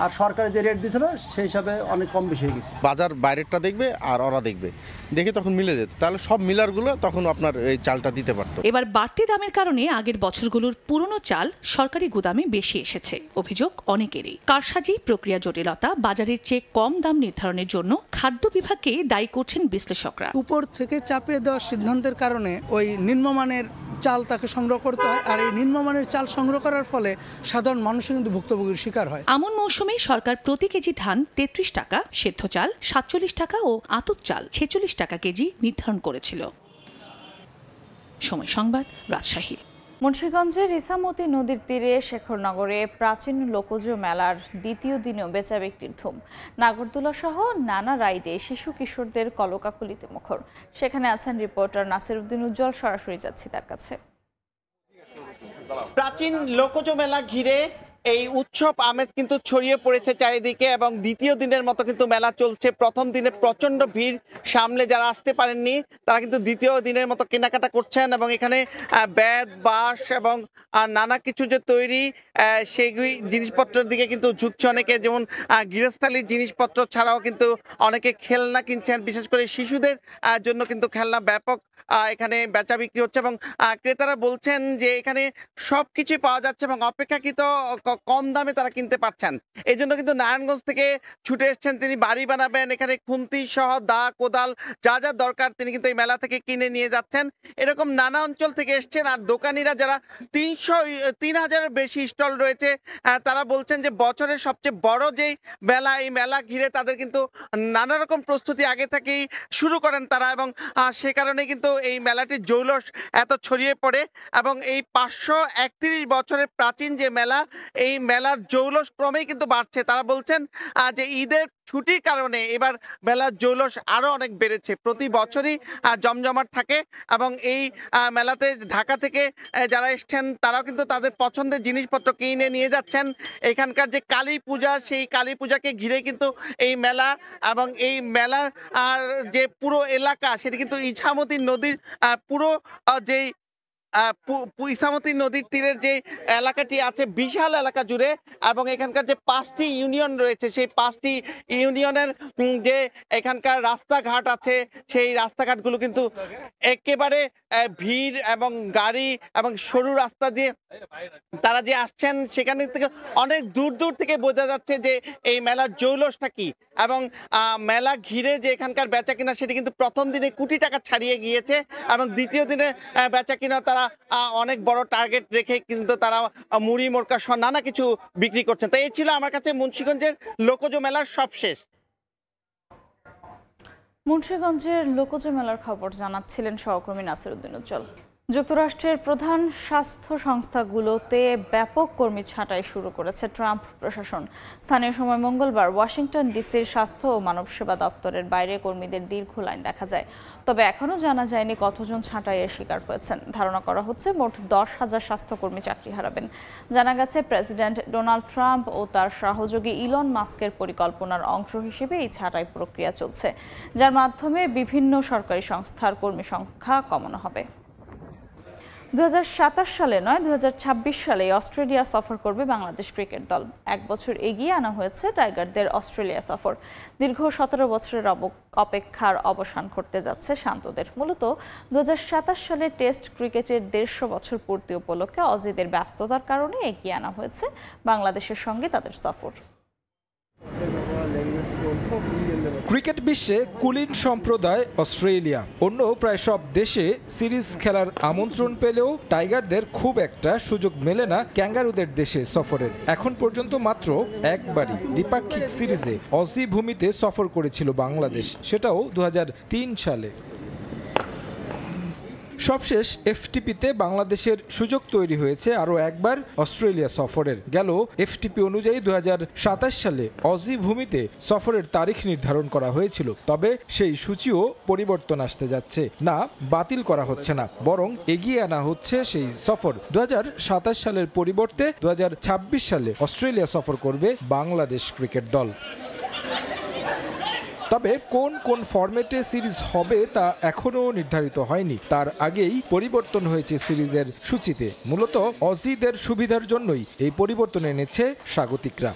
S28: আর সরকারে যে রেট দিয়েছিল সেই হিসাবে অনেক কম বেশি হয়ে গেছে।
S17: বাজার বাইরেরটা দেখবে আর ওরা দেখবে, দেখে তখন মিলে যেত, তাহলে সব মিলারগুলো তখন আপনার এই চালটা দিতে পারতো।
S6: এবার বাড়তি দামের কারণে আগের বছরগুলোর পুরনো চাল সরকারি গুদামে বেশি এসেছে, অভিযোগ অনেকেরই। কারসাজি, প্রক্রিয়া জটিলতা, বাজারের চেয়ে কম দাম নির্ধারণের জন্য খাদ্য বিভাগকে দায়ী করছেন বিশ্লেষকরা।
S29: উপর থেকে চাপিয়ে দেওয়ার সিদ্ধান্তের কারণে ওই নিম্নমানের চাল তাকে সংগ্রহ করতে হয়, আর এই নিম্নমানের চাল সংগ্রহ করার ফলে সাধারণ মানুষ কিন্তু ভুক্তভোগীর শিকার হয়।
S6: আমন মৌসুমে সরকার প্রতি কেজি ধান 33 টাকা, সেদ্ধ চাল 47 টাকা ও আতপ চাল 46 টাকা কেজি নির্ধারণ করেছিল। সময় সংবাদ, রাজশাহী।
S1: মুন্সিগঞ্জের ইসামতি নদীর তীরে শেখরনগরে প্রাচীন লোকজ মেলার দ্বিতীয় দিনেও বেচা বিক্রির ধুম। নাগরদোলা সহ নানা রাইডে শিশু কিশোরদের কলকাকলিতে মুখর। সেখানে আছেন রিপোর্টার নাসিরউদ্দিন উজ্জ্বল, সরাসরি যাচ্ছি তার কাছে।
S2: প্রাচীন লোকজ মেলা ঘিরে এই উৎসব আমেজ কিন্তু ছড়িয়ে পড়েছে চারিদিকে এবং দ্বিতীয় দিনের মতো কিন্তু মেলা চলছে। প্রথম দিনে প্রচন্ড ভিড় সামলে যারা আসতে পারেননি তারা কিন্তু দ্বিতীয় দিনের মতো কেনাকাটা করছেন এবং এখানে বেত, বাঁশ এবং নানা কিছু যে তৈরি সেই জিনিসপত্রের দিকে কিন্তু ঝুঁকছে অনেকে। যেমন গৃহস্থালির জিনিসপত্র ছাড়াও কিন্তু অনেকে খেলনা কিনছেন, বিশেষ করে শিশুদের জন্য কিন্তু খেলনা ব্যাপক এখানে বেচা বিক্রি হচ্ছে এবং ক্রেতারা বলছেন যে এখানে সবকিছু পাওয়া যাচ্ছে এবং অপেক্ষাকৃত কম দামে তারা কিনতে পারছেন। এই জন্য কিন্তু নারায়ণগঞ্জ থেকে ছুটে এসছেন তিনি বাড়ি বানাবেন, এখানে খুন্তি সহ দা, কোদাল যা যা দরকার তিনি কিন্তু এই মেলা থেকে কিনে নিয়ে যাচ্ছেন। এরকম নানা অঞ্চল থেকে এসছেন। আর দোকানিরা যারা 3,000-এর বেশি স্টল রয়েছে তারা বলছেন যে বছরের সবচেয়ে বড় যেই মেলা, এই মেলা ঘিরে তাদের কিন্তু নানা রকম প্রস্তুতি আগে থেকেই শুরু করেন তারা এবং সে কারণে কিন্তু এই মেলাটির জৌলস এত ছড়িয়ে পড়ে এবং এই 531 বছরের প্রাচীন যে মেলা, এই মেলার জৌলস ক্রমেই কিন্তু বাড়ছে। তারা বলছেন যে ঈদের ছুটির কারণে এবার মেলার জৌলস আরো অনেক বেড়েছে। প্রতি বছরই জমজমাট থাকে এবং এই মেলাতে ঢাকা থেকে যারা এসছেন তারাও কিন্তু তাদের পছন্দের জিনিসপত্র কিনে নিয়ে যাচ্ছেন। এখানকার যে কালী পূজা, সেই কালী পূজাকে ঘিরে কিন্তু এই মেলা এবং এই মেলার যে পুরো এলাকা সেটি কিন্তু ইছামতি নদীর পুরো যেই ইসামতি নদীর তীরের যে এলাকাটি আছে বিশাল এলাকা জুড়ে এবং এখানকার যে 5টি ইউনিয়ন রয়েছে সেই 5টি ইউনিয়নের যে এখানকার রাস্তাঘাট আছে সেই রাস্তাঘাটগুলো কিন্তু একেবারে ভিড় এবং গাড়ি এবং সরু রাস্তা দিয়ে তারা যে আসছেন সেখানে থেকে অনেক দূর দূর থেকে বোঝা যাচ্ছে যে এই মেলার জৌলসটা কি এবং মেলা ঘিরে যে এখানকার বেচা কিনা সেটি কিন্তু প্রথম দিনে কোটি টাকা ছাড়িয়ে গিয়েছে এবং দ্বিতীয় দিনে বেচা কিনা তারা অনেক বড় টার্গেট রেখে কিন্তু তারা মুড়ি মোরকা সহ নানা কিছু বিক্রি করছেন। তাই এই ছিল আমার কাছে মুন্সিগঞ্জের লোকজ মেলার সবশেষ।
S1: মুন্সিগঞ্জের লোকজ মেলার খবর জানাচ্ছিলেন সহকর্মী নাসিরউদ্দিন উজ্জ্বল। যুক্তরাষ্ট্রের প্রধান স্বাস্থ্য সংস্থাগুলোতে ব্যাপক কর্মী ছাঁটাই শুরু করেছে ট্রাম্প প্রশাসন। স্থানীয় সময় মঙ্গলবার ওয়াশিংটন ডিসির স্বাস্থ্য ও মানব সেবা দপ্তরের বাইরে কর্মীদের দীর্ঘ লাইন দেখা যায়। তবে এখনও জানা যায়নি কতজন ছাঁটাইয়ের শিকার হয়েছেন। ধারণা করা হচ্ছে মোট 10,000 স্বাস্থ্যকর্মী চাকরি হারাবেন। জানা গেছে প্রেসিডেন্ট ডোনাল্ড ট্রাম্প ও তার সহযোগী ইলন মাস্কের পরিকল্পনার অংশ হিসেবে এই ছাঁটাই প্রক্রিয়া চলছে, যার মাধ্যমে বিভিন্ন সরকারি সংস্থার কর্মী সংখ্যা কমানো হবে। 2027 সালে নয়, 2026 সালে অস্ট্রেলিয়া সফর করবে বাংলাদেশ ক্রিকেট দল। 1 বছর এগিয়ে আনা হয়েছে টাইগারদের অস্ট্রেলিয়া সফর। দীর্ঘ 17 বছরের অপেক্ষার অবসান ঘটতে যাচ্ছে শান্তদের। মূলত 2027 সালে টেস্ট ক্রিকেটের 150 বছর পূর্তি উপলক্ষে অজিদের ব্যস্ততার কারণে এগিয়ে আনা হয়েছে বাংলাদেশের সঙ্গে তাদের সফর।
S4: ক্রিকেট বিশ্বে কুলীন সম্প্রদায় অস্ট্রেলিয়া। অন্য প্রায় সব দেশে সিরিজ খেলার আমন্ত্রণ পেলেও টাইগারদের খুব একটা সুযোগ মেলে না ক্যাঙ্গারুদের দেশে সফরের। এখন পর্যন্ত মাত্র একবারই দ্বিপাক্ষিক সিরিজে অজি ভূমিতে সফর করেছিল বাংলাদেশ, সেটাও 2003 সালে। সবশেষ এফটিপিতে বাংলাদেশের সুযোগ তৈরি হয়েছে আরও একবার অস্ট্রেলিয়া সফরের। গেল এফটিপি অনুযায়ী 2027 সালে অজি ভূমিতে সফরের তারিখ নির্ধারণ করা হয়েছিল। তবে সেই সূচিও পরিবর্তন আসতে যাচ্ছে না, বাতিল করা হচ্ছে না, বরং এগিয়ে আনা হচ্ছে সেই সফর। 2027 সালের পরিবর্তে 2026 সালে অস্ট্রেলিয়া সফর করবে বাংলাদেশ ক্রিকেট দল। তবে কোন কোন ফরম্যাটে সিরিজ হবে তা এখনও নির্ধারিত হয়নি। তার আগেই পরিবর্তন হয়েছে সিরিজের সূচিতে। মূলত অজিদের সুবিধার জন্যই এই পরিবর্তন এনেছে স্বাগতিকরা।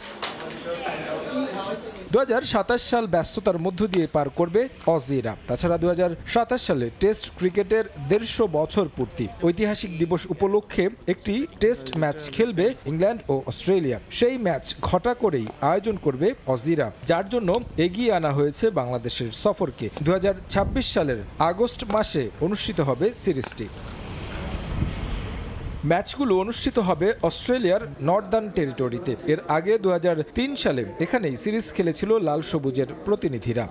S4: 2027 সাল ব্যস্ততার মধ্য দিয়ে পার করবে অজিরা। তাছাড়া 2027 সালে টেস্ট ক্রিকেটের 150 বছর পূর্তি। ঐতিহাসিক দিবস উপলক্ষে একটি টেস্ট ম্যাচ খেলবে ইংল্যান্ড ও অস্ট্রেলিয়া। সেই ম্যাচ ঘটা করেই আয়োজন করবে অজিরা, যার জন্য এগিয়ে আনা হয়েছে বাংলাদেশের সফরকে। 2026 সালের আগস্ট মাসে অনুষ্ঠিত হবে সিরিজটি। ম্যাচগুলো অনুষ্ঠিত হবে অস্ট্রেলিয়ার নর্দার্ন টেরিটরিতে। এর আগে 2003 সালে এখানেই সিরিজ খেলেছিল লাল সবুজের প্রতিনিধিরা।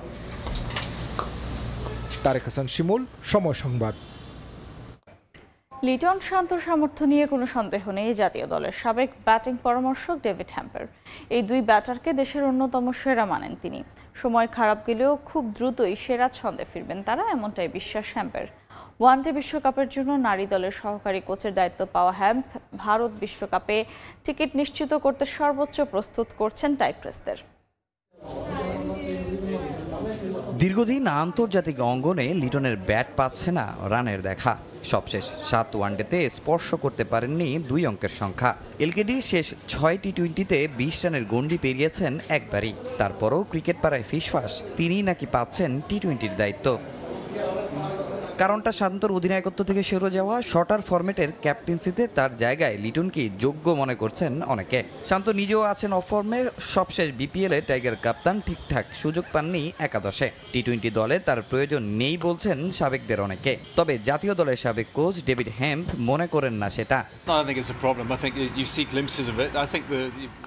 S4: তারেক হাসান শিমুল, সময় সংবাদ।
S1: লিটন শান্তর সামর্থ্য নিয়ে কোনো সন্দেহ নেই জাতীয় দলের সাবেক ব্যাটিং পরামর্শক ডেভিড হ্যাম্পের। এই দুই ব্যাটারকে দেশের অন্যতম সেরা মানেন তিনি। সময় খারাপ গেলেও খুব দ্রুতই সেরা ছন্দে ফিরবেন তারা, এমনটাই বিশ্বাস হ্যাম্পের। ওয়ানডে বিশ্বকাপের জন্য নারী দলের সহকারী কোচের দায়িত্ব পাওয়া হ্যাম্প ভারত বিশ্বকাপে টিকিট নিশ্চিত করতে সর্বোচ্চ প্রস্তুত করছেন টাইগ্রেসদের।
S5: দীর্ঘদিন আন্তর্জাতিক অঙ্গনে লিটনের ব্যাট পাচ্ছে না রানের দেখা। সবশেষ 7 ওয়ানডেতে স্পর্শ করতে পারেননি 2 অঙ্কের সংখ্যা। এলকেডি শেষ 6 টি-20তে 20 রানের গন্ডি পেরিয়েছেন একবারই। তারপরও ক্রিকেট পাড়ায় ফিসফাস তিনিই নাকি পাচ্ছেন টি-20র দায়িত্ব। কারণটা শান্তর অধিনায়কত্ব থেকে সরে যাওয়া শর্টার ফরম্যাটের ক্যাপ্টেন্সিতে তার জায়গায় লিটনকে যোগ্য মনে করছেন অনেকে। শান্ত নিজেও আছেন অফ ফর্মে। সবশেষ বিপিএলে টাইগার কাপ্তান ঠিকঠাক সুযোগ পাননি একাদশে। টি-20 দলে তার প্রয়োজন নেই বলছেন সাবেকদের অনেকে। তবে জাতীয় দলের সাবেক কোচ ডেভিড হ্যাম্প মনে করেন না সেটা।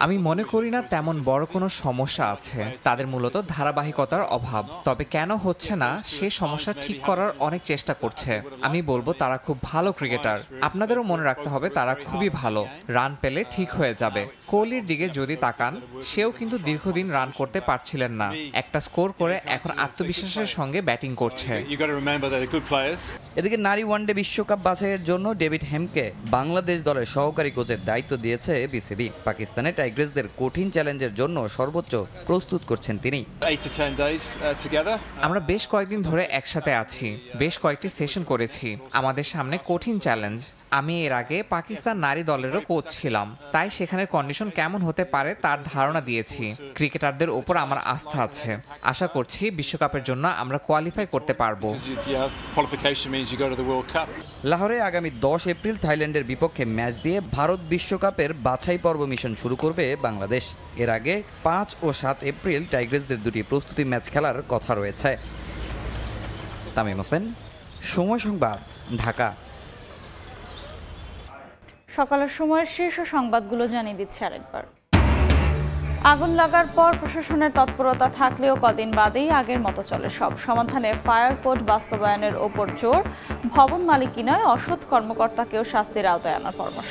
S7: আমি মনে করি না তেমন বড় কোনো সমস্যা আছে। তাদের মূলত ধারাবাহিকতার অভাব। তবে কেন হচ্ছে না সে সমস্যা ঠিক করার অনেক চেষ্টা করছে। আমি বলবো তারা খুব ভালো ক্রিকেটার। আপনাদেরও মনে রাখতে হবে তারা খুবই ভালো। রান পেলে ঠিক হয়ে যাবে। কোহলির দিকে যদি তাকান, সেও কিন্তু দীর্ঘদিন রান করতে পারছিলেন না। একটা স্কোর করে এখন আত্মবিশ্বাসের সঙ্গে ব্যাটিং করছে।
S5: এদিকে নারী ওয়ানডে বিশ্বকাপ বাছাইয়ের জন্য ডেভিড হ্যাম্পকে বাংলাদেশ দলের সহকারী কোচের দায়িত্ব দিয়েছে বিসিবি। পাকিস্তানে টাইগ্রেসদের কঠিন চ্যালেঞ্জের জন্য সর্বোচ্চ প্রস্তুত করছেন তিনি।
S7: আমরা বেশ কয়েকদিন ধরে একসাথে আছি, বেশ কয়েকটি সেশন করেছি। আমাদের সামনে কঠিন চ্যালেঞ্জ। আমি এর আগে পাকিস্তান নারী দলেরও কোচ ছিলাম, তাই সেখানের কন্ডিশন কেমন হতে পারে তার ধারণা দিয়েছি। ক্রিকেটারদের ওপর আমার আস্থা আছে। আশা করছি বিশ্বকাপের জন্য আমরা কোয়ালিফাই করতে পারবো।
S5: লাহোরে আগামী 10 এপ্রিল থাইল্যান্ডের বিপক্ষে ম্যাচ দিয়ে ভারত বিশ্বকাপের বাছাই পর্ব মিশন শুরু করবে বাংলাদেশ। এর আগে 5 ও 7 এপ্রিল টাইগ্রেসদের দুটি প্রস্তুতি ম্যাচ খেলার কথা রয়েছে। তামিম হোসেন, সময় সংবাদ, ঢাকা।
S1: সকালের সময়ের শীর্ষ সংবাদগুলো জানিয়ে দিচ্ছে আরেকবার। আগুন লাগার পর প্রশাসনের তৎপরতা থাকলেও কদিন বাদেই আগের মতো চলে সব। সমাধানে ফায়ার কোড বাস্তবায়নের ওপর জোর। ভবন মালিকই নয়, অসৎ কর্মকর্তাকেও শাস্তির আওতায় আনার পরামর্শ।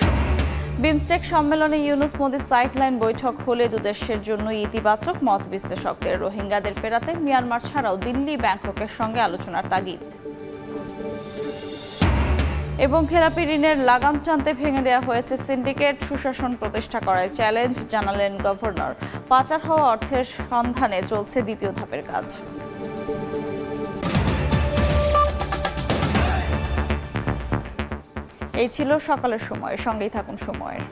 S1: বিমস্টেক সম্মেলনে ইউনুস মোদি সাইডলাইন বৈঠক হলে দুদেশের জন্য ইতিবাচক মত বিশ্লেষকদের। রোহিঙ্গাদের ফেরাতে মিয়ানমার ছাড়াও দিল্লি, ব্যাংককের সঙ্গে আলোচনার তাগিদ। এবং খেলাপি ঋণের লাগাম টানতে ভেঙে দেওয়া হয়েছে সিন্ডিকেট। সুশাসন প্রতিষ্ঠা করায় চ্যালেঞ্জ, জানালেন গভর্নর। পাচার হওয়া অর্থের সন্ধানে চলছে দ্বিতীয় ধাপের কাজ। এই ছিল সকালের সময়। সঙ্গেই থাকুন সময়ের।